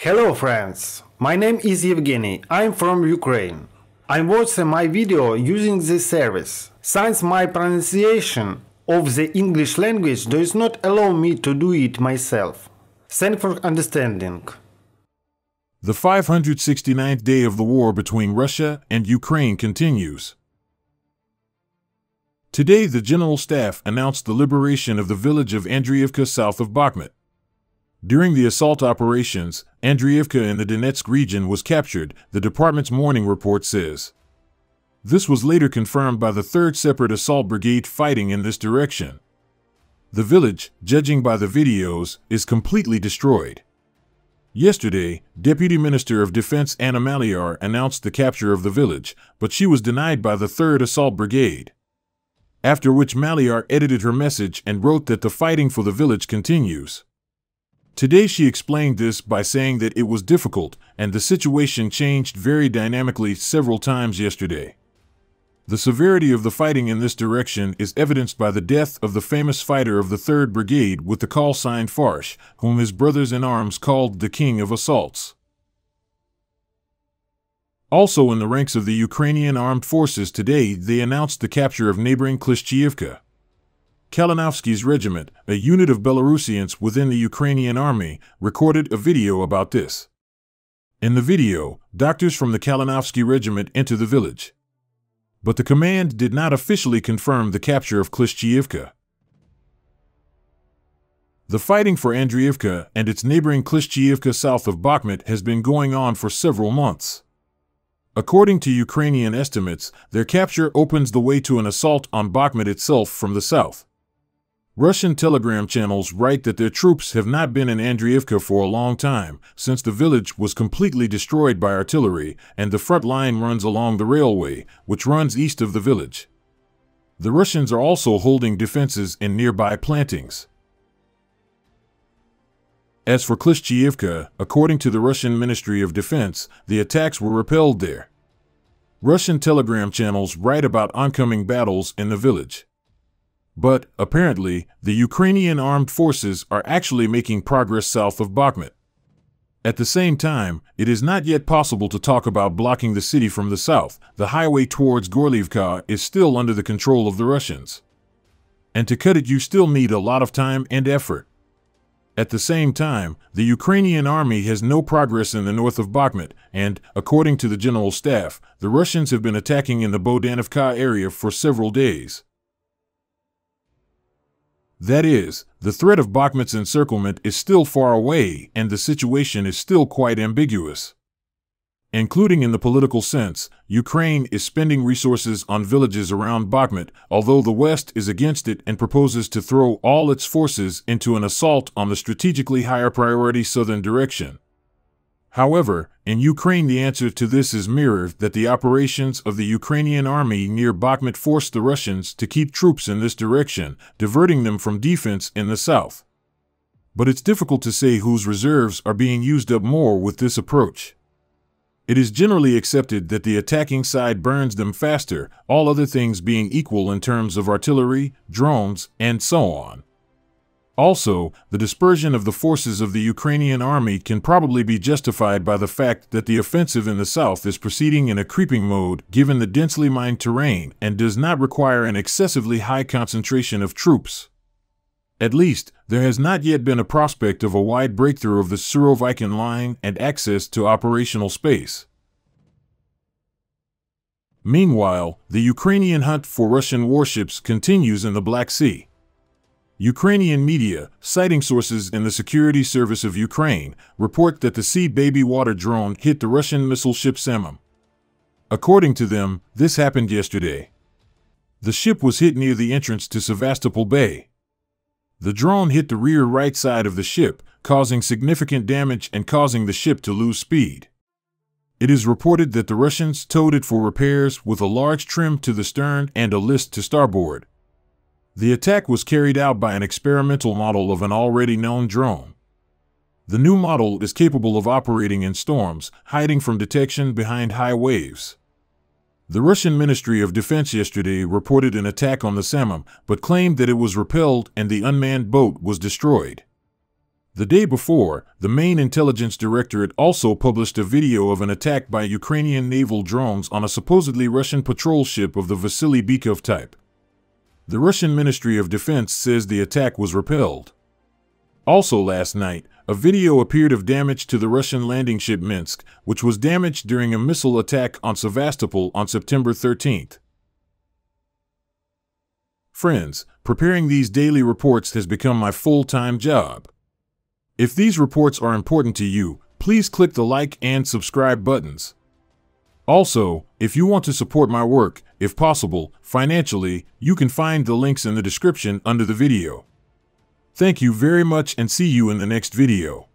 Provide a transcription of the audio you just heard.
Hello friends, my name is Yevhenii, I'm from Ukraine. I'm watching my video using this service, since my pronunciation of the English language does not allow me to do it myself. Thanks for understanding. The 569th day of the war between Russia and Ukraine continues. Today the General Staff announced the liberation of the village of Andriivka south of Bakhmut. During the assault operations, Andriivka in the Donetsk region was captured, the department's morning report says. This was later confirmed by the 3rd Separate Assault Brigade fighting in this direction. The village, judging by the videos, is completely destroyed. Yesterday, Deputy Minister of Defense Anna Maliar announced the capture of the village, but she was denied by the 3rd Assault Brigade. After which Maliar edited her message and wrote that the fighting for the village continues. Today she explained this by saying that it was difficult and the situation changed very dynamically several times yesterday. The severity of the fighting in this direction is evidenced by the death of the famous fighter of the 3rd Brigade with the call sign Farsh, whom his brothers in arms called the King of Assaults. Also in the ranks of the Ukrainian armed forces today they announced the capture of neighboring Klishchiivka. Kalinovsky's regiment, a unit of Belarusians within the Ukrainian army, recorded a video about this. In the video, doctors from the Kalinovsky regiment enter the village. But the command did not officially confirm the capture of Klishchiivka. The fighting for Andriivka and its neighboring Klishchiivka south of Bakhmut has been going on for several months. According to Ukrainian estimates, their capture opens the way to an assault on Bakhmut itself from the south. Russian telegram channels write that their troops have not been in Andriivka for a long time, since the village was completely destroyed by artillery, and the front line runs along the railway, which runs east of the village. The Russians are also holding defenses in nearby plantings. As for Klishchiivka, according to the Russian Ministry of Defense, the attacks were repelled there. Russian telegram channels write about oncoming battles in the village. But, apparently, the Ukrainian armed forces are actually making progress south of Bakhmut. At the same time, it is not yet possible to talk about blocking the city from the south. The highway towards Gorliivka is still under the control of the Russians. And to cut it you still need a lot of time and effort. At the same time, the Ukrainian army has no progress in the north of Bakhmut, and, according to the General Staff, the Russians have been attacking in the Bohdanivka area for several days. That is, the threat of Bakhmut's encirclement is still far away and the situation is still quite ambiguous. Including in the political sense, Ukraine is spending resources on villages around Bakhmut, although the West is against it and proposes to throw all its forces into an assault on the strategically higher priority southern direction. However, in Ukraine the answer to this is mirrored that the operations of the Ukrainian army near Bakhmut forced the Russians to keep troops in this direction, diverting them from defense in the south. But it's difficult to say whose reserves are being used up more with this approach. It is generally accepted that the attacking side burns them faster, all other things being equal in terms of artillery, drones, and so on. Also, the dispersion of the forces of the Ukrainian army can probably be justified by the fact that the offensive in the south is proceeding in a creeping mode given the densely mined terrain and does not require an excessively high concentration of troops. At least, there has not yet been a prospect of a wide breakthrough of the Surovikin line and access to operational space. Meanwhile, the Ukrainian hunt for Russian warships continues in the Black Sea. Ukrainian media, citing sources in the Security Service of Ukraine, report that the Sea Baby water drone hit the Russian missile ship Samum. According to them, this happened yesterday. The ship was hit near the entrance to Sevastopol Bay. The drone hit the rear right side of the ship, causing significant damage and causing the ship to lose speed. It is reported that the Russians towed it for repairs with a large trim to the stern and a list to starboard. The attack was carried out by an experimental model of an already known drone. The new model is capable of operating in storms, hiding from detection behind high waves. The Russian Ministry of Defense yesterday reported an attack on the Samum, but claimed that it was repelled and the unmanned boat was destroyed. The day before, the main intelligence directorate also published a video of an attack by Ukrainian naval drones on a supposedly Russian patrol ship of the Vasily Bykov type. The Russian Ministry of Defense says the attack was repelled. Also last night, a video appeared of damage to the Russian landing ship Minsk, which was damaged during a missile attack on Sevastopol on September 13th. Friends, preparing these daily reports has become my full-time job. If these reports are important to you, please click the like and subscribe buttons. Also, if you want to support my work, if possible, financially, you can find the links in the description under the video. Thank you very much and see you in the next video.